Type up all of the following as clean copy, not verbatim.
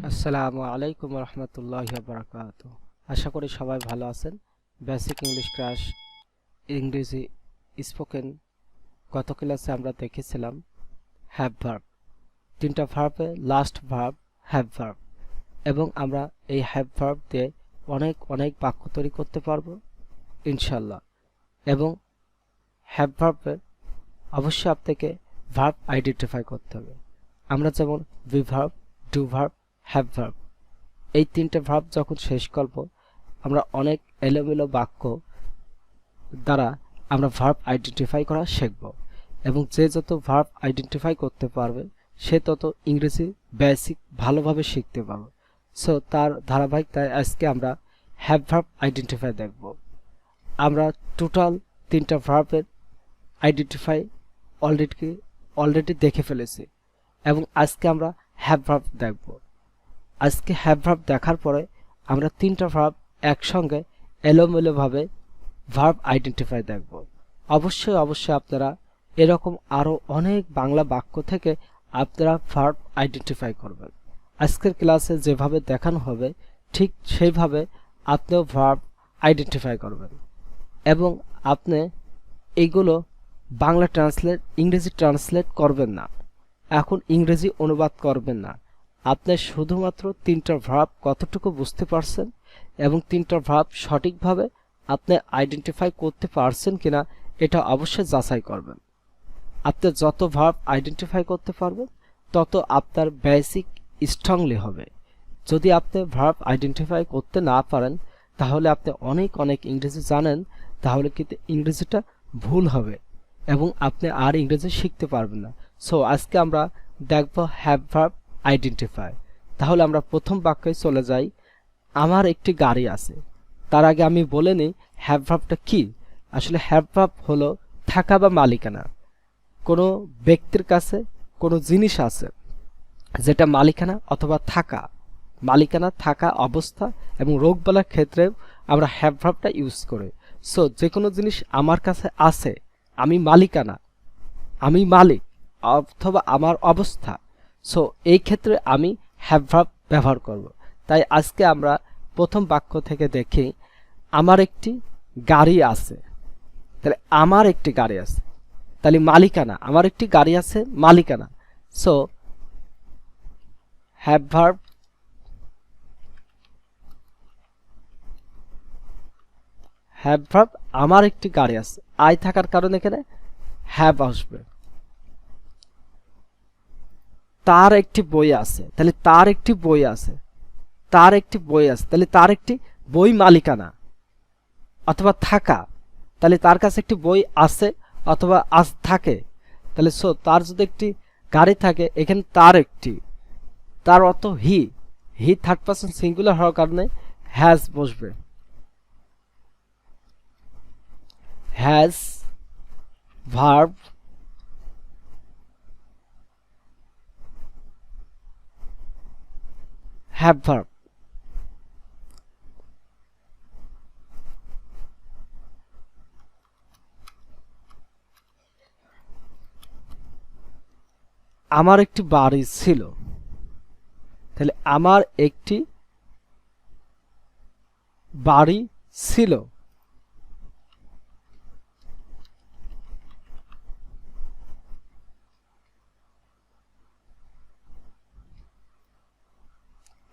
আসসালামু আলাইকুম রহমতুল্লাহি ওয়া বারাকাতুহু। আশা করি সবাই ভালো আছেন। বেসিক ইংলিশ ক্লাস ইংরেজি স্পোকেন গত ক্লাসে আমরা দেখেছিলাম হ্যাভ ভার্ব, তিনটা ভার্বে লাস্ট ভার্ব হ্যাভ ভার্ব, এবং আমরা এই হ্যাভ ভার্ব দিয়ে অনেক বাক্য তৈরি করতে পারবো ইনশাল্লাহ। এবং হ্যাভ ভার্বের অবশ্যই আপনাকে ভার্ব আইডেন্টিফাই করতে হবে। আমরা যেমন be verb, do verb, have verb, এই তিনটে ভার্ব যখন শেষ করব আমরা অনেক এলোমেলো বাক্য দ্বারা আমরা ভার্ব আইডেন্টিফাই করা শিখব, এবং যে যত ভার্ব আইডেন্টিফাই করতে পারবে সে তত ইংরেজি বেসিক ভালোভাবে শিখতে পারবে। সো তার ধারাবাহিকতায় আজকে আমরা হ্যাভ ভার্ব আইডেন্টিফাই দেখব। আমরা টোটাল তিনটা ভার্বের আইডেন্টিফাই অলরেডি দেখে ফেলেছি, এবং আজকে আমরা হ্যাভ ভার্ব দেখব। আজকে হ্যাভ ভার্ব দেখার পরে আমরা তিনটা ভার্ব একসঙ্গে এলোমেলোভাবে ভার্ব আইডেন্টিফাই দেখব। অবশ্যই আপনারা এরকম আরো অনেক বাংলা বাক্য থেকে আপনারা ভার্ব আইডেন্টিফাই করবেন। আজকের ক্লাসে যেভাবে দেখানো হবে ঠিক সেইভাবে আপনিও ভার্ব আইডেন্টিফাই করবেন, এবং আপনি এইগুলো বাংলা ট্রান্সলেট ইংরেজি ট্রান্সলেট করবেন না, এখন ইংরেজি অনুবাদ করবেন না। আপনি শুধুমাত্র তিনটা ভার্ব কতটুকু বুঝতে পারছেন এবং তিনটা ভার্ব সঠিকভাবে আপনি আইডেন্টিফাই করতে পারছেন কিনা এটা অবশ্যই যাচাই করবেন। আপনি যত ভার্ব আইডেন্টিফাই করতে পারবেন তত আপনার বেসিক স্ট্রংলি হবে। যদি আপনি ভার্ব আইডেন্টিফাই করতে না পারেন তাহলে আপনি অনেক ইংরেজি জানেন, তাহলে কিন্তু ইংরেজিটা ভুল হবে এবং আপনি আর ইংরেজি শিখতে পারবেন না। সো আজকে আমরা দেখব হ্যাভ ভার্ব আইডেন্টিফাই। তাহলে আমরা প্রথম বাক্যে চলে যাই। আমার একটি গাড়ি আছে। তার আগে আমি বলে নিই হ্যাভ ভার্বটা কি। আসলে হ্যাভ ভার্ব হলো থাকা বা মালিকানা। কোনো ব্যক্তির কাছে কোনো জিনিস আছে যেটা মালিকানা অথবা থাকা, মালিকানা থাকা অবস্থা, এবং রোগবালার ক্ষেত্রে আমরা হ্যাভ ভার্বটা ইউজ করি। সো যে কোনো জিনিস আমার কাছে আছে, আমি মালিকানা, আমি মালিক, অথবা আমার অবস্থা, সো এই ক্ষেত্রে আমি হ্যাভ ভার্ব ব্যবহার করব। তাই আজকে আমরা প্রথম বাক্য থেকে দেখি আমার একটি গাড়ি আছে। তাহলে আমার একটি গাড়ি আছে, তাহলে মালিকানা, আমার একটি গাড়ি আছে মালিকানা। সো হ্যাভ ভার্ব আমার একটি গাড়ি আছে, আই থাকার কারণে এখানে হ্যাভ আসবে। তার একটি বই আছে, তাহলে তার একটি বই আছে, তার একটি বই আছে, তাহলে তার একটি বই মালিকানা অথবা থাকা, তাহলে তার কাছে একটি বই আছে অথবা থাকে। তাহলে সো তার যদি একটি গাড়ি থাকে এখানে তার একটি, তার অর্থ হি থার্ড পারসন সিঙ্গুলার হওয়ার কারণে হ্যাজ বসবে। Has verb have verb. আমার একটি বাড়ি ছিল, তাহলে আমার একটি বাড়ি ছিল।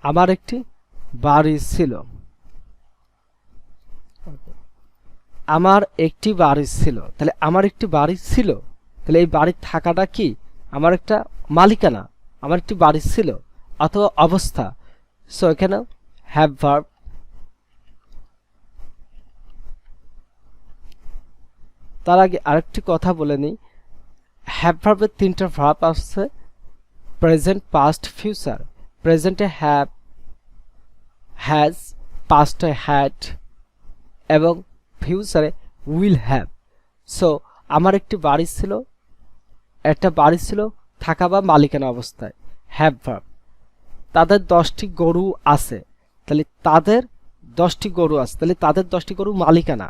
আমার একটি বাড়ি ছিল, আমার একটি বাড়ি ছিল, তাহলে আমার একটি বাড়ি ছিল, তাহলে এই বাড়ির থাকাটা কি আমার একটা মালিকানা, আমার একটি বাড়ি ছিল অথবা অবস্থা। সো এখানে হ্যাভ ভার্ব। তার আগে আরেকটি কথা বলে নিই, হ্যাভ ভার্বের তিনটা ভার্ব আছে, প্রেজেন্ট, পাস্ট, ফিউচার। প্রেজেন্টে হ্যাভ, হ্যাজ, পাস্টে হ্যাড, এবং ফিউচারে উইল হ্যাভ। সো আমার একটি বাড়ি ছিল, একটা বাড়ি ছিল থাকা বা মালিকানা অবস্থায়, হ্যাভ ভার্ব। তাদের 10টি গরু আছে, তাহলে তাদের 10টি গরু আছে, তাহলে তাদের 10টি গরু মালিকানা,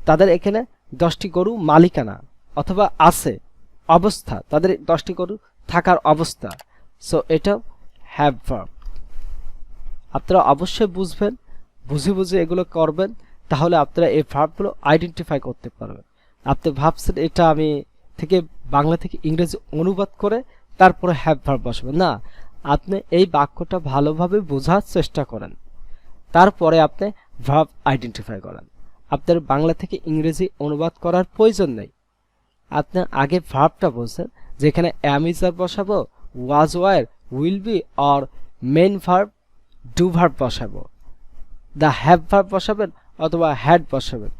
তাদের এখানে 10টি গরু মালিকানা অথবা আছে অবস্থা, তাদের 10টি গরু থাকার অবস্থা। সো এটা হ্যাভ ভার্ব। আপনারা অবশ্যই বুঝবেন, বুঝে বুঝে এগুলো করবেন, তাহলে আপনারা এই ভার্বগুলো আইডেন্টিফাই করতে পারবেন। আপনি ভাবছেন এটা আমি থেকে বাংলা থেকে ইংরেজি অনুবাদ করে তারপরে হ্যাভ ভার্ব বসাবেন, না, আপনি এই বাক্যটা ভালোভাবে বোঝার চেষ্টা করেন, তারপরে আপনি ভার্ব আইডেন্টিফাই করেন। আপনার বাংলা থেকে ইংরেজি অনুবাদ করার প্রয়োজন নেই, আপনি আগে ভার্বটা বলছেন, যেখানে am is আর বসাবো, was were will be or main verb do verb বসাবো, দ্য হ্যাভ ভার্ব বসাবেন অথবা হ্যাড বসাবেন,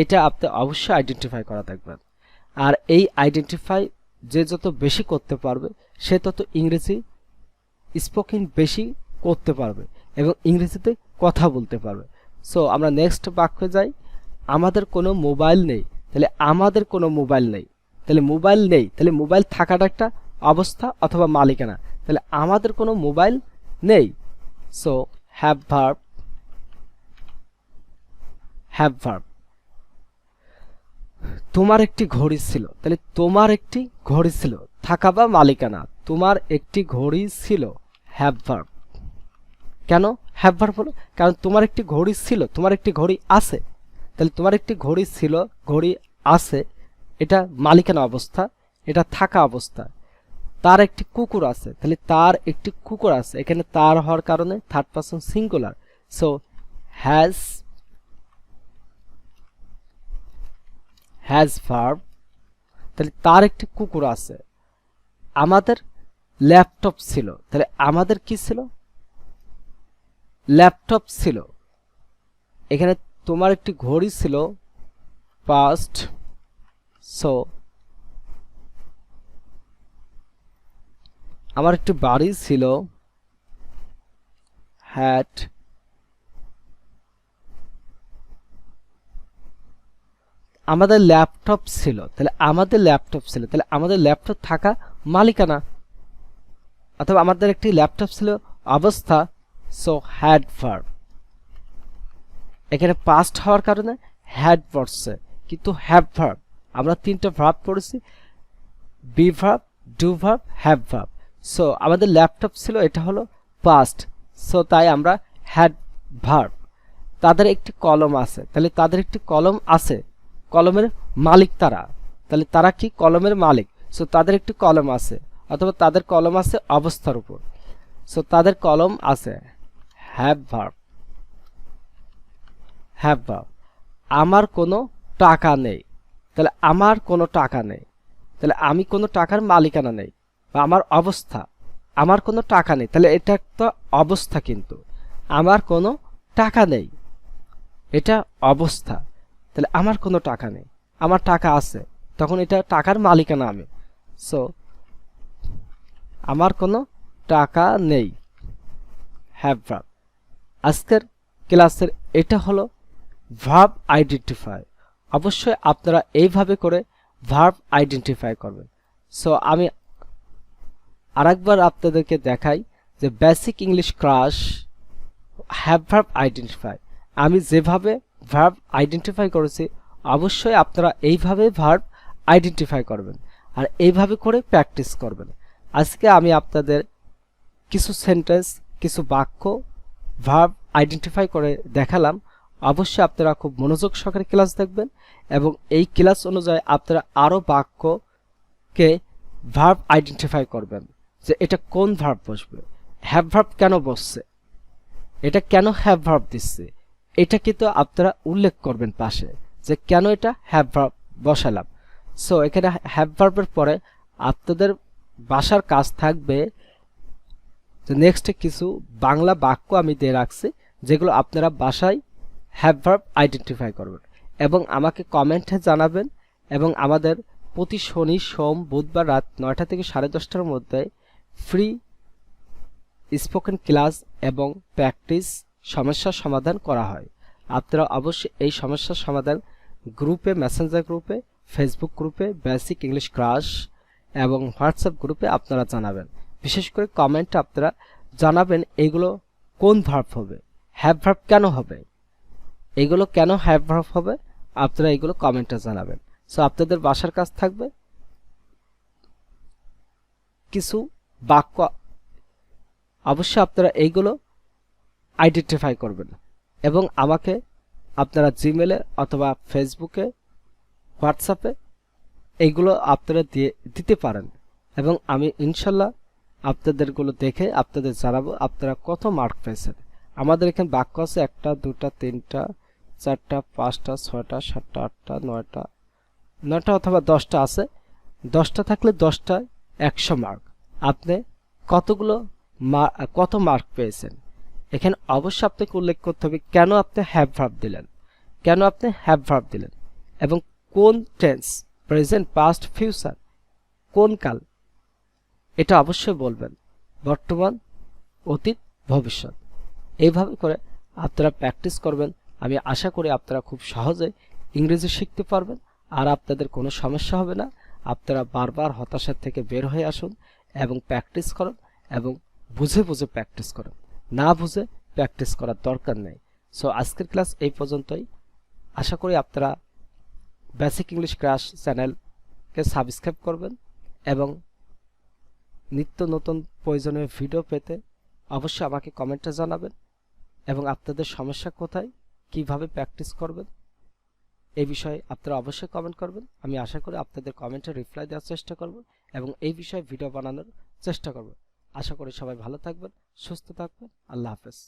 এটা আপনি অবশ্যই আইডেন্টিফাই করা থাকবেন। আর এই আইডেন্টিফাই যে যত বেশি করতে পারবে সে তত ইংরেজি স্পোকেন বেশি করতে পারবে এবং ইংরেজিতে কথা বলতে পারবে। সো আমরা নেক্সট বাক্যে যাই। আমাদের কোনো মোবাইল নেই, তাহলে আমাদের কোনো মোবাইল নেই, তাহলে মোবাইল নেই, তাহলে মোবাইল থাকাটা একটা অবস্থা অথবা মালিকানা, তাহলে আমাদের কোনো মোবাইল নেই। So have verb, have verb. তোমার একটি ঘড়ি ছিল, তাহলে তোমার একটি ঘড়ি ছিল, থাকা বা মালিকানা, তোমার একটি ঘড়ি ছিল, হ্যাভ ভার্ব। কেন হ্যাভ ভার্ব হলো? কারণ তোমার একটি ঘড়ি ছিল, তোমার একটি ঘড়ি আছে, তাহলে তোমার একটি ঘড়ি ছিল, ঘড়ি আছে, এটা মালিকানা অবস্থা, এটা থাকা অবস্থা। তার একটি কুকুর আছে, তাহলে তার একটি কুকুর আছে, এখানে তার হওয়ার কারণে third person singular, so has, has verb, তাহলে তার একটি কুকুর আছে। আমাদের ল্যাপটপ ছিল, তাহলে আমাদের কি ছিল? ল্যাপটপ ছিল। এখানে তোমার একটি ঘড়ি ছিল, পাস্ট, সো আমার একটি বাড়ি ছিল, হ্যাড। আমাদের ল্যাপটপ ছিল, তাহলে আমাদের ল্যাপটপ ছিল, তাহলে আমাদের ল্যাপটপ থাকা মালিকানা, অথবা আমাদের একটি ল্যাপটপ ছিল অবস্থা, সো হ্যাড ভার্ব। এখানে পাস্ট হওয়ার কারণে হ্যাড বসছে, কিন্তু হ্যাভ ভার্ব আমরা তিনটা ভার্ব পড়েছি, be verb, do verb, have verb. So আমাদের ল্যাপটপ ছিল, এটা হলো পাস্ট, সো তাই আমরা হ্যাড ভার্ব। তাদের একটি কলম আছে, তাহলে তাদের একটি কলম আছে, কলমের মালিক তারা, তাহলে তারা কি? কলমের মালিক, সো তাদের একটি কলম আছে, অথবা তাদের কলম আছে অবস্থার উপর, সো তাদের কলম আছে, হ্যাভ ভার্ব, হ্যাভ ভার্ব। আমার কোনো টাকা নেই, তাহলে আমার কোনো টাকা নেই, তাহলে আমি কোনো টাকার মালিকানা নেই, বা আমার অবস্থা, আমার কোনো টাকা নেই, তাহলে এটা একটা অবস্থা, কিন্তু আমার কোনো টাকা নেই এটা অবস্থা, তাহলে আমার কোনো টাকা নেই, আমার টাকা আছে, তখন এটা টাকার মালিকানা আমি, সো আমার কোনো টাকা নেই, হ্যাভ ভার্ব। আজকের ক্লাসের এটা হলো ভার্ব আইডেন্টিফাই। অবশ্যই আপনারা এইভাবে করে ভার্ব আইডেন্টিফাই করবেন। সো আমি আরেকবার আপনাদেরকে দেখাই যে basic English class have verb identify, আমি যেভাবে ভার্ব আইডেন্টিফাই করেছি অবশ্যই আপনারা এইভাবে ভার্ব আইডেন্টিফাই করবেন আর এইভাবে করে প্র্যাকটিস করবেন। আজকে আমি আপনাদের কিছু সেন্টেন্স, কিছু বাক্য ভার্ব আইডেন্টিফাই করে দেখালাম। অবশ্যই আপনারা খুব মনোযোগ সহকারে ক্লাস দেখবেন এবং এই ক্লাস অনুযায়ী আপনারা আরও বাক্যকে ভার্ব আইডেন্টিফাই করবেন যে এটা কোন ভার্ব বসবে, হ্যাভ ভার্ব কেন বসছে, এটা কেন হ্যাভ ভার্ব দিচ্ছে, এটা কিন্তু আপনারা উল্লেখ করবেন পাশে যে কেন এটা হ্যাভ ভার্ব বসালাম। সো এখানে হ্যাভ ভার্বের পরে আপনাদের বাসার কাজ থাকবে যে নেক্সটে কিছু বাংলা বাক্য আমি দিয়ে রাখছি যেগুলো আপনারা বাসায় হ্যাভ ভার্ব আইডেন্টিফাই করবেন এবং আমাকে কমেন্টে জানাবেন। এবং আমাদের প্রতি শনি, সোম, বুধবার রাত 9টা থেকে 10:30টার মধ্যে ফ্রি স্পোকেন ক্লাস এবং প্র্যাকটিস সমস্যার সমাধান করা হয়। আপনারা অবশ্যই এই সমস্যার সমাধান গ্রুপে, মেসেঞ্জার গ্রুপে, ফেসবুক গ্রুপে, বেসিক ইংলিশ ক্লাস এবং হোয়াটসঅ্যাপ গ্রুপে আপনারা জানাবেন। বিশেষ করে কমেন্টে আপনারা জানাবেন এগুলো কোন ভার্ব হবে, হ্যাভ ভার্ব কেন হবে, এগুলো কেন হ্যাভ ভার্ব হবে, আপনারা এগুলো কমেন্টে জানাবেন। সো আপনাদের বাসার কাজ থাকবে কিছু বাক্য, অবশ্যই আপনারা এইগুলো আইডেন্টিফাই করবেন এবং আমাকে আপনারা জিমেলে অথবা ফেসবুকে, হোয়াটসঅ্যাপে এইগুলো আপনারা দিতে পারেন এবং আমি ইনশাল্লাহ আপনাদেরগুলো দেখে আপনাদের জানাবো আপনারা কত মার্ক পেয়েছেন। আমাদের এখানে বাক্য আছে 1টা 2টা 3টা 4টা 5টা 6টা 7টা 8টা 9টা অথবা 10টা আছে। 10টা থাকলে 10টায় 100 মার্ক। আপনি কত মার্ক পেয়েছেন এখানে অবশ্যই আপনাকে উল্লেখ করতে হবে কেন আপনি হ্যাভ ভার্ব দিলেন এবং কোন টেন্স, প্রেজেন্ট, পাস্ট, ফিউচার, কোন কাল, এটা অবশ্যই বলবেন। বর্তমান, অতীত, ভবিষ্যৎ। এইভাবে করে আপনারা প্র্যাকটিস করবেন। আমি আশা করি আপনারা খুব সহজে ইংরেজি শিখতে পারবেন আর আপনাদের কোনো সমস্যা হবে না। আপনারা বারবার হতাশার থেকে বের হয়ে আসুন এবং প্র্যাকটিস করুন এবং বুঝে বুঝে প্র্যাকটিস করুন। না বুঝে প্র্যাকটিস করার দরকার নেই। সো আজকের ক্লাস এই পর্যন্তই। আশা করি আপনারা বেসিক ইংলিশ ক্লাস চ্যানেলকে সাবস্ক্রাইব করবেন এবং নিত্য নতুন প্রয়োজনীয় ভিডিও পেতে অবশ্যই আমাকে কমেন্টে জানাবেন এবং আপনাদের সমস্যা কোথায়, কিভাবে প্র্যাকটিস করবেন এই বিষয়ে আপনারা অবশ্যই কমেন্ট করবেন। আমি আশা করি আপনাদের কমেন্টে রিপ্লাই দেওয়ার চেষ্টা করব এবং এই বিষয়ে ভিডিও বানানোর চেষ্টা করব। আশা করি সবাই ভালো থাকবেন, সুস্থ থাকবেন। আল্লাহ হাফেজ।